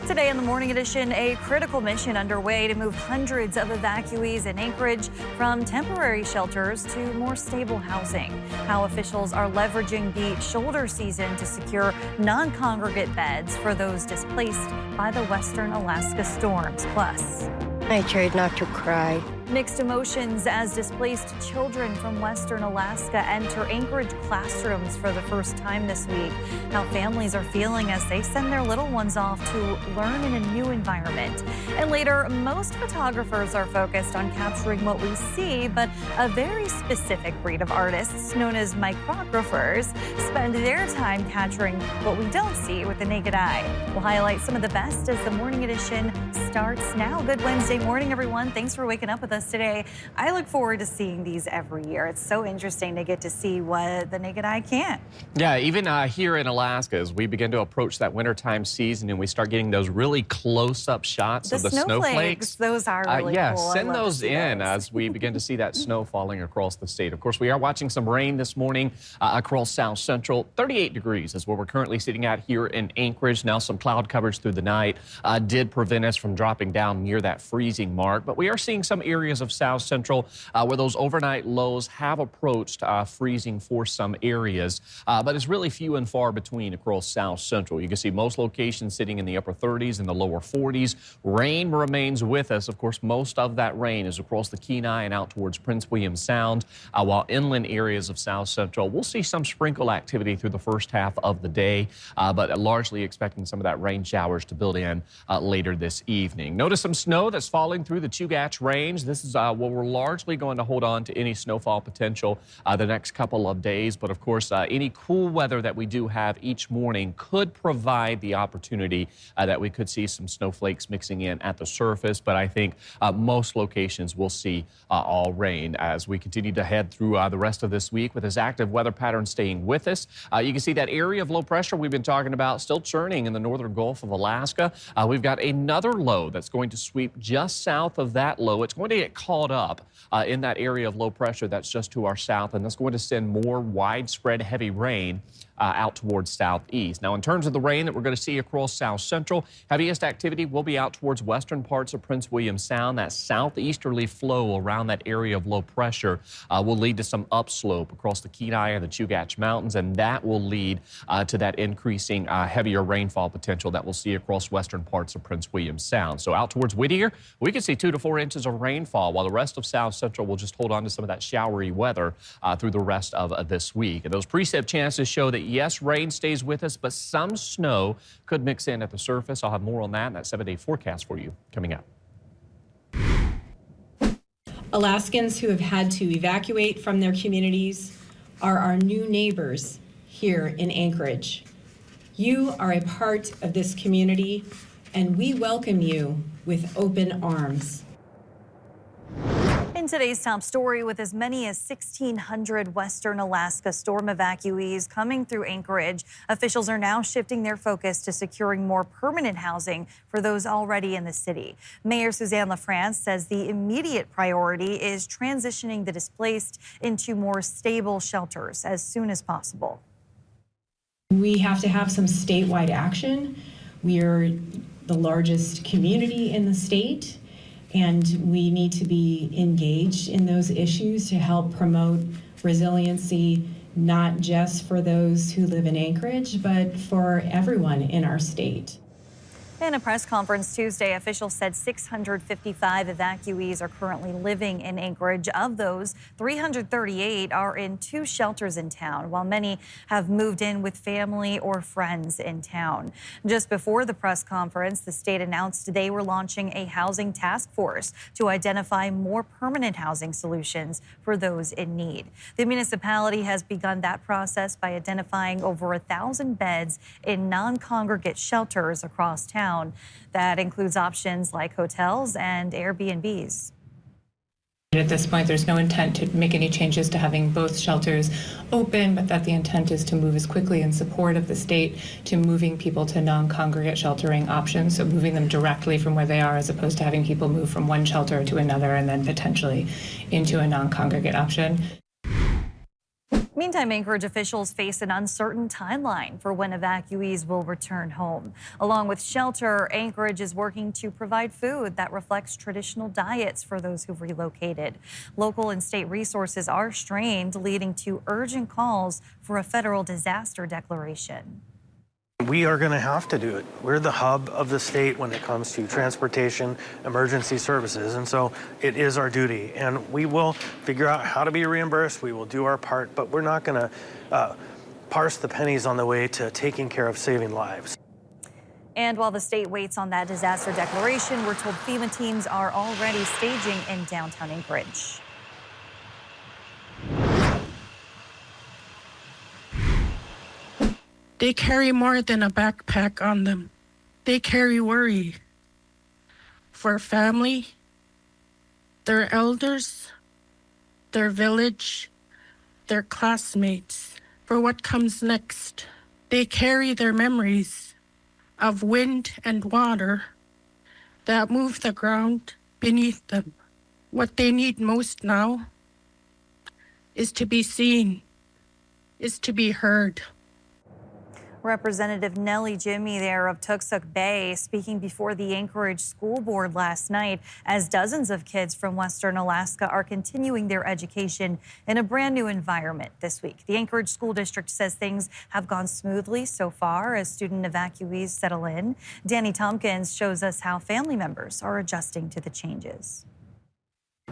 Today in the Morning Edition, a critical mission underway to move hundreds of evacuees in Anchorage from temporary shelters to more stable housing. How officials are leveraging the shoulder season to secure non-congregate beds for those displaced by the western Alaska storms. Plus, I tried not to cry. Mixed emotions as displaced children from western Alaska enter Anchorage classrooms for the first time this week. How families are feeling as they send their little ones off to learn in a new environment. And later, most photographers are focused on capturing what we see, but a very specific breed of artists known as micrographers spend their time capturing what we don't see with the naked eye. We'll highlight some of the best as the Morning Edition starts now. Good Wednesday morning, everyone. Thanks for waking up with us today. I look forward to seeing these every year. It's so interesting to get to see what the naked eye can't. Yeah, even here in Alaska, as we begin to approach that wintertime season and we start getting those really close-up shots of the snowflakes. Those are really yeah, cool. send those in as we begin to see that snow falling across the state. Of course, we are watching some rain this morning across South Central. 38 degrees is where we're currently sitting at here in Anchorage. Now, some cloud coverage through the night did prevent us from dropping down near that freezing mark, but we are seeing some areas of South Central where those overnight lows have approached freezing for some areas, but it's really few and far between across South Central. You can see most locations sitting in the upper 30s and the lower 40s. Rain remains with us. Of course, most of that rain is across the Kenai and out towards Prince William Sound, while inland areas of South Central, we'll see some sprinkle activity through the first half of the day, but largely expecting some of that rain showers to build in later this evening. Notice some snow that's falling through the Chugach Range. This is where we're largely going to hold on to any snowfall potential the next couple of days. But of course, any cool weather that we do have each morning could provide the opportunity that we could see some snowflakes mixing in at the surface. But I think most locations will see all rain as we continue to head through the rest of this week with this active weather pattern staying with us. You can see that area of low pressure we've been talking about still churning in the northern Gulf of Alaska. We've got another low that's going to sweep just south of that low. It's going to get caught up in that area of low pressure that's just to our south, and that's going to send more widespread heavy rain out towards southeast. Now, in terms of the rain that we're going to see across South Central, heaviest activity will be out towards western parts of Prince William Sound. That southeasterly flow around that area of low pressure will lead to some upslope across the Kenai and the Chugach Mountains, and that will lead to that increasing heavier rainfall potential that we'll see across western parts of Prince William Sound. So out towards Whittier, we can see 2 to 4 inches of rainfall, while the rest of South Central will just hold on to some of that showery weather through the rest of this week. And those precip chances show that yes, rain stays with us, but some snow could mix in at the surface. I'll have more on that in that 7-day forecast for you coming up. Alaskans who have had to evacuate from their communities are our new neighbors here in Anchorage. You are a part of this community, and we welcome you with open arms. In today's top story, with as many as 1,600 western Alaska storm evacuees coming through Anchorage, officials are now shifting their focus to securing more permanent housing for those already in the city. Mayor Suzanne LaFrance says the immediate priority is transitioning the displaced into more stable shelters as soon as possible. We have to have some statewide action. We are the largest community in the state, and we need to be engaged in those issues to help promote resiliency, not just for those who live in Anchorage, but for everyone in our state. In a press conference Tuesday, officials said 655 evacuees are currently living in Anchorage. Of those, 338 are in 2 shelters in town, while many have moved in with family or friends in town. Just before the press conference, the state announced they were launching a housing task force to identify more permanent housing solutions for those in need. The municipality has begun that process by identifying over 1,000 beds in non-congregate shelters across town. That includes options like hotels and Airbnbs. At this point, there's no intent to make any changes to having both shelters open, but that the intent is to move as quickly in support of the state to moving people to non-congregate sheltering options, so moving them directly from where they are as opposed to having people move from one shelter to another and then potentially into a non-congregate option. Meantime, Anchorage officials face an uncertain timeline for when evacuees will return home. Along with shelter, Anchorage is working to provide food that reflects traditional diets for those who've relocated. Local and state resources are strained, leading to urgent calls for a federal disaster declaration. We are going to have to do it. We're the hub of the state when it comes to transportation, emergency services, and so it is our duty. And we will figure out how to be reimbursed. We will do our part, but we're not going to parse the pennies on the way to taking care of saving lives. And while the state waits on that disaster declaration, we're told FEMA teams are already staging in downtown Anchorage. They carry more than a backpack on them. They carry worry for family, their elders, their village, their classmates, for what comes next. They carry their memories of wind and water that move the ground beneath them. What they need most now is to be seen, is to be heard. Representative Nellie Jimmy there of Tooksuk Bay speaking before the Anchorage School Board last night as dozens of kids from Western Alaska are continuing their education in a brand new environment this week. The Anchorage School District says things have gone smoothly so far as student evacuees settle in. Danny Tompkins shows us how family members are adjusting to the changes.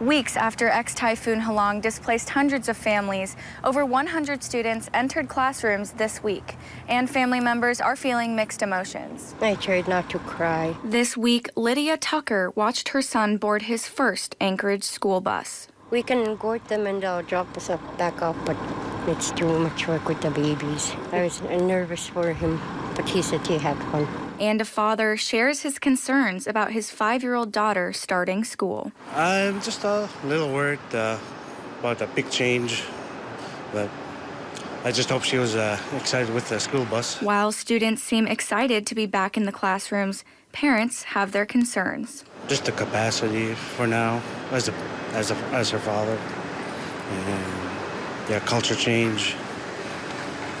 Weeks after ex-Typhoon Halong displaced hundreds of families, over 100 students entered classrooms this week, and family members are feeling mixed emotions. I tried not to cry. This week, Lydia Tucker watched her son board his first Anchorage school bus. We can go them and they'll drop us back off, but it's too much work with the babies. I was nervous for him, but he said he had fun. And a father shares his concerns about his 5-year-old daughter starting school. I'm just a little worried about a big change, but I just hope she was excited with the school bus. While students seem excited to be back in the classrooms, parents have their concerns. Just the capacity for now, as her father, and yeah, culture change.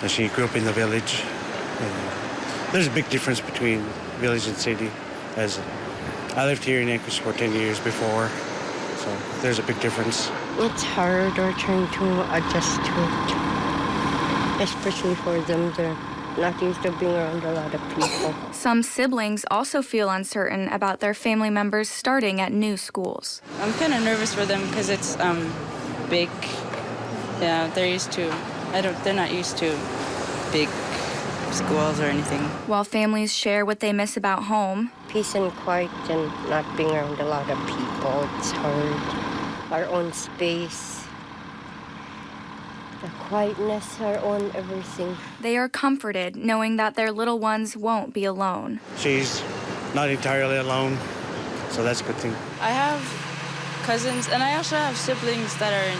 And she grew up in the village. There's a big difference between village and city. As I lived here in Anchorage for 10 years before, so there's a big difference. It's hard or trying to adjust to it, especially for them. They're not used to being around a lot of people. Some siblings also feel uncertain about their family members starting at new schools. I'm kind of nervous for them because it's big. Yeah, they're not used to big schools or anything. While families share what they miss about home, Peace and quiet and not being around a lot of people. It's hard. Our own space, the quietness, our own everything. they are comforted knowing that their little ones won't be alone. She's not entirely alone, so that's a good thing. I have cousins and I also have siblings that are in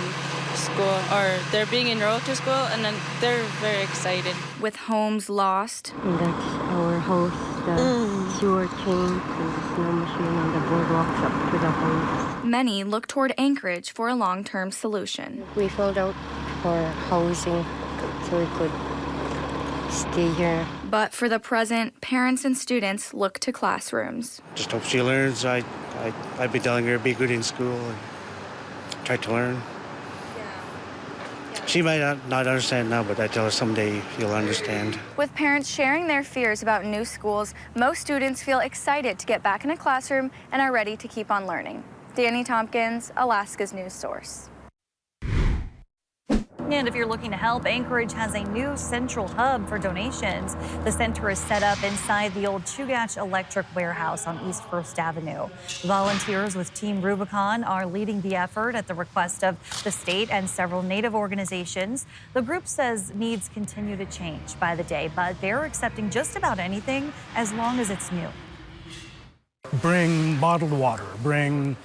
school or they're being enrolled to school and then they're very excited. With homes lost, And that's our house, the sewer change, and the snow machine, and the boardwalks up to the house. many look toward Anchorage for a long-term solution. We filled out for housing so we could stay here. But for the present, parents and students look to classrooms. Just hope she learns. I'd be telling her to be good in school and try to learn. She might not understand now, but I tell her someday you'll understand. With parents sharing their fears about new schools, most students feel excited to get back in a classroom and are ready to keep on learning. Danny Tompkins, Alaska's news source. And if you're looking to help, Anchorage has a new central hub for donations. The center is set up inside the old Chugach Electric Warehouse on East 1st Avenue. Volunteers with Team Rubicon are leading the effort at the request of the state and several Native organizations. The group says needs continue to change by the day, but they're accepting just about anything as long as it's new. Bring bottled water, bring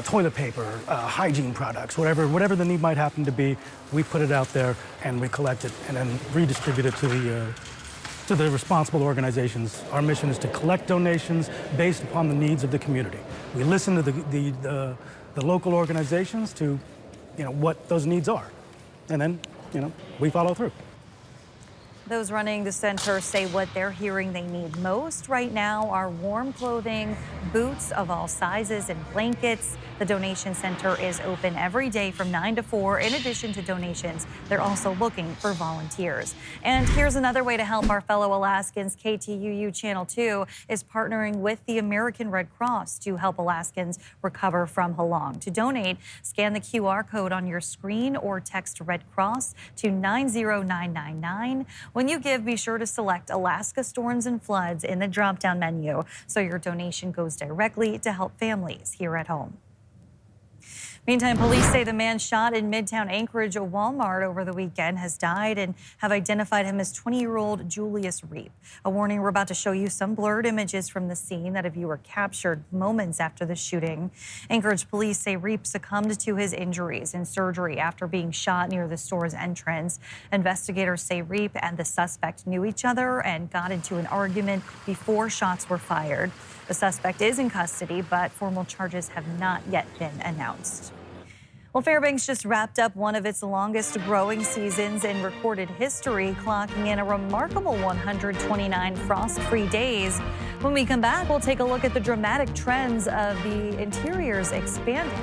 toilet paper, hygiene products, whatever the need might happen to be, we put it out there and we collect it and then redistribute it to the responsible organizations. Our mission is to collect donations based upon the needs of the community. We listen to the local organizations to, what those needs are, and then, we follow through. Those running the center say what they're hearing they need most right now are warm clothing, boots of all sizes, and blankets. The donation center is open every day from 9 to 4. In addition to donations, they're also looking for volunteers. And here's another way to help our fellow Alaskans. KTUU Channel 2 is partnering with the American Red Cross to help Alaskans recover from Halong. To donate, scan the QR code on your screen or text Red Cross to 90999. When you give, be sure to select Alaska Storms and Floods in the drop-down menu so your donation goes directly to help families here at home. Meantime, police say the man shot in Midtown Anchorage, a Walmart, over the weekend has died and have identified him as 20-year-old Julius Reap. A warning, we're about to show you some blurred images from the scene that a viewer captured moments after the shooting. Anchorage police say Reap succumbed to his injuries in surgery after being shot near the store's entrance. Investigators say Reap and the suspect knew each other and got into an argument before shots were fired. The suspect is in custody, but formal charges have not yet been announced. Well, Fairbanks just wrapped up one of its longest growing seasons in recorded history, clocking in a remarkable 129 frost-free days. When we come back, we'll take a look at the dramatic trends of the interiors expanding.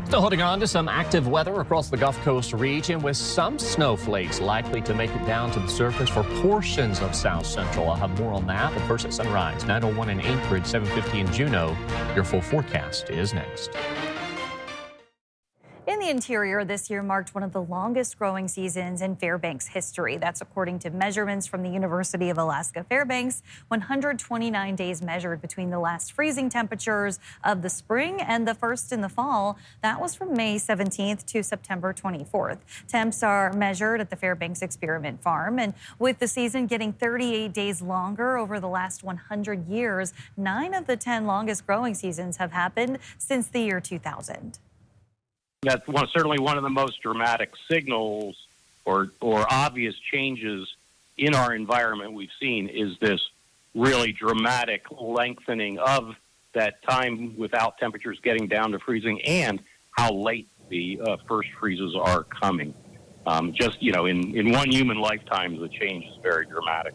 Still holding on to some active weather across the Gulf Coast region, with some snowflakes likely to make it down to the surface for portions of South Central. I'll have more on that, but first at sunrise. 9:01 in Anchorage, 7:50 in Juneau. Your full forecast is next. In the interior, this year marked one of the longest growing seasons in Fairbanks history. That's according to measurements from the University of Alaska Fairbanks. 129 days measured between the last freezing temperatures of the spring and the first in the fall. That was from May 17th to September 24th. Temps are measured at the Fairbanks Experiment Farm. And with the season getting 38 days longer over the last 100 years, 9 of the 10 longest growing seasons have happened since the year 2000. That's certainly one of the most dramatic signals or obvious changes in our environment we've seen is this really dramatic lengthening of that time without temperatures getting down to freezing and how late the first freezes are coming. In one human lifetime, the change is very dramatic.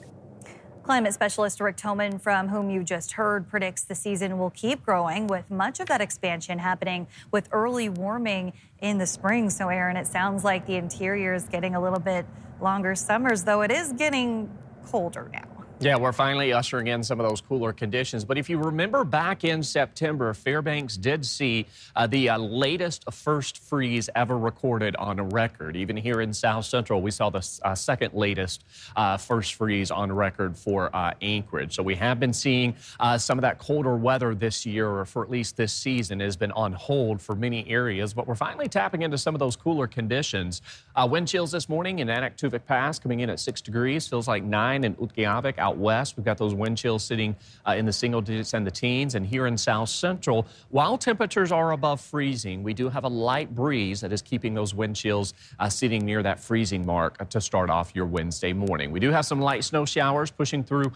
Climate specialist Rick Toman, from whom you just heard, predicts the season will keep growing, with much of that expansion happening with early warming in the spring. So, Aaron, it sounds like the interior is getting a little bit longer summers, though it is getting colder now. Yeah, we're finally ushering in some of those cooler conditions. But if you remember back in September, Fairbanks did see the latest first freeze ever recorded on a record. Even here in South Central, we saw the second latest first freeze on record for Anchorage. So we have been seeing some of that colder weather this year, or for at least this season, has been on hold for many areas. But we're finally tapping into some of those cooler conditions. Wind chills this morning in Anaktuvuk Pass coming in at 6 degrees. Feels like 9 in Utqiagvik. Out west, we've got those wind chills sitting in the single digits and the teens. And here in South Central, while temperatures are above freezing, we do have a light breeze that is keeping those wind chills sitting near that freezing mark to start off your Wednesday morning. We do have some light snow showers pushing through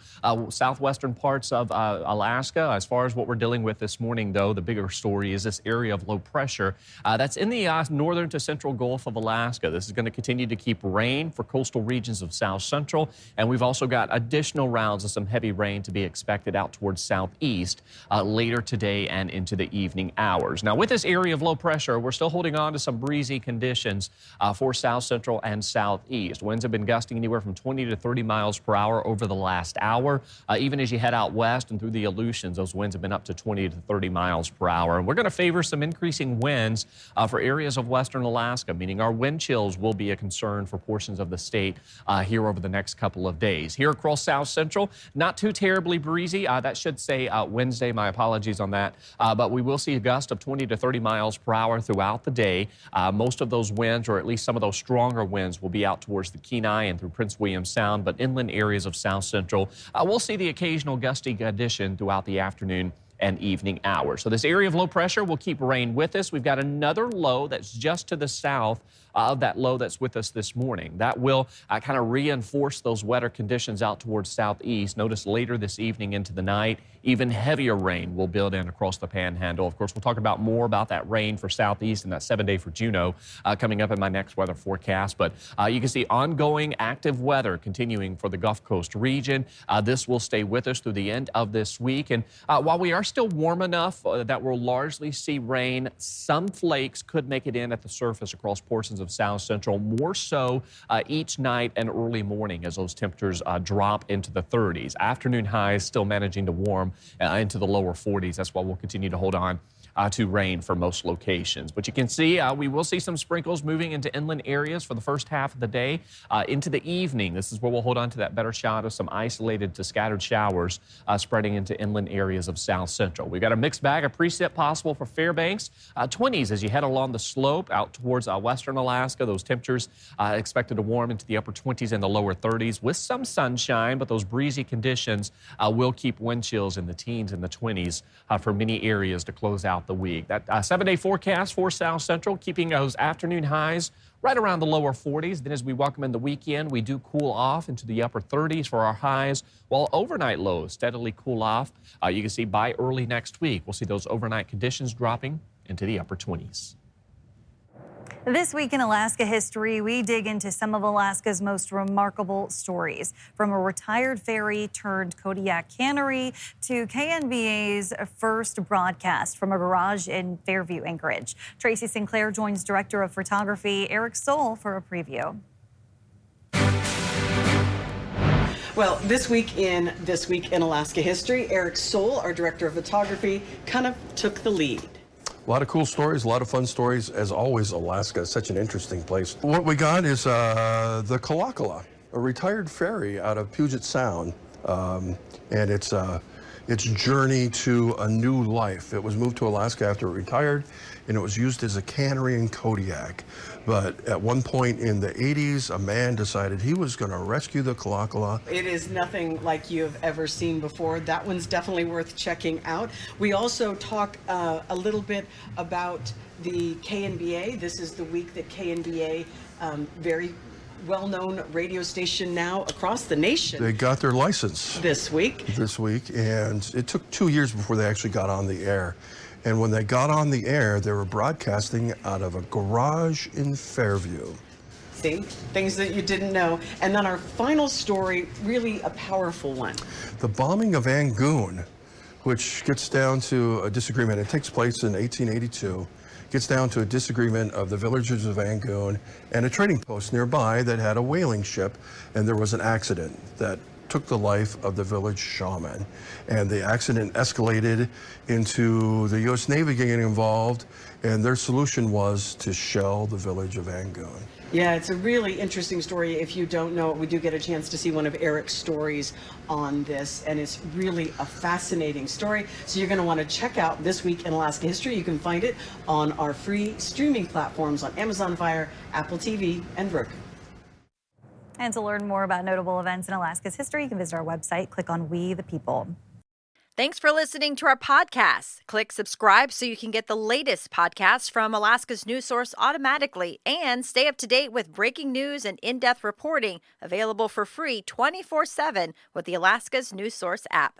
southwestern parts of Alaska. As far as what we're dealing with this morning, though, the bigger story is this area of low pressure that's in the northern to central Gulf of Alaska. This is going to continue to keep rain for coastal regions of South Central, and we've also got additional rounds of some heavy rain to be expected out towards southeast later today and into the evening hours. Now, with this area of low pressure, we're still holding on to some breezy conditions for South Central and southeast. Winds have been gusting anywhere from 20 to 30 miles per hour over the last hour. Even as you head out west and through the Aleutians, those winds have been up to 20 to 30 miles per hour. And we're going to favor some increasing winds for areas of western Alaska, meaning our wind chills will be a concern for portions of the state here over the next couple of days. Here across South Central, not too terribly breezy. That should say Wednesday. My apologies on that. But we will see a gust of 20 to 30 miles per hour throughout the day. Most of those winds, or at least some of those stronger winds, will be out towards the Kenai and through Prince William Sound. But inland areas of South Central, we'll see the occasional gusty condition throughout the afternoon and evening hours. So this area of low pressure will keep rain with us. We've got another low that's just to the south of that low that's with us this morning. That will kind of reinforce those wetter conditions out towards southeast. Notice later this evening into the night, even heavier rain will build in across the panhandle. Of course, we'll talk about more about that rain for southeast and that 7-day for Juneau coming up in my next weather forecast. But you can see ongoing active weather continuing for the Gulf Coast region. This will stay with us through the end of this week. And while we are still warm enough that we'll largely see rain, some flakes could make it in at the surface across portions of South Central, more so each night and early morning as those temperatures drop into the 30s. Afternoon highs still managing to warm into the lower 40s. That's why we'll continue to hold on to rain for most locations. But you can see we will see some sprinkles moving into inland areas for the first half of the day. Into the evening, this is where we'll hold on to that better shot of some isolated to scattered showers spreading into inland areas of South Central. We've got a mixed bag of precip possible for Fairbanks. 20s as you head along the slope out towards western Alaska. Those temperatures expected to warm into the upper 20s and the lower 30s with some sunshine, but those breezy conditions will keep wind chills in the teens and the 20s for many areas to close out the week. That 7-day forecast for South Central, keeping those afternoon highs right around the lower 40s. Then as we welcome in the weekend, we do cool off into the upper 30s for our highs, while overnight lows steadily cool off. You can see by early next week, we'll see those overnight conditions dropping into the upper 20s. This week in Alaska history, we dig into some of Alaska's most remarkable stories, from a retired ferry turned Kodiak cannery to KNBA's first broadcast from a garage in Fairview, Anchorage. Tracy Sinclair joins Director of Photography Eric Soule for a preview. Well, this week in Alaska history, Eric Soule, our Director of Photography, kind of took the lead. A lot of cool stories, a lot of fun stories. As always, Alaska is such an interesting place. What we got is the Kalakala, a retired ferry out of Puget Sound, and its journey to a new life. It was moved to Alaska after it retired, and it was used as a cannery in Kodiak. But at one point in the 80s, a man decided he was going to rescue the Kalakala. It is nothing like you have ever seen before. That one's definitely worth checking out. We also talk a little bit about the KNBA. This is the week that KNBA, very well-known radio station now across the nation. They got their license this week, and it took 2 years before they actually got on the air. And when they got on the air, they were broadcasting out of a garage in Fairview. See, things that you didn't know. And then our final story, really a powerful one. The bombing of Rangoon, which gets down to a disagreement. It takes place in 1882. Gets down to a disagreement of the villagers of Rangoon and a trading post nearby that had a whaling ship, and there was an accident that took the life of the village shaman. And the accident escalated into the U.S. Navy getting involved, and their solution was to shell the village of Rangoon. Yeah, it's a really interesting story. If you don't know it, we do get a chance to see one of Eric's stories on this, and it's really a fascinating story. So you're going to want to check out This Week in Alaska History. You can find it on our free streaming platforms on Amazon Fire, Apple TV, and Roku. And to learn more about notable events in Alaska's history, you can visit our website, click on We the People. Thanks for listening to our podcast. Click subscribe so you can get the latest podcasts from Alaska's news source automatically and stay up to date with breaking news and in-depth reporting available for free 24/7 with the Alaska's News Source app.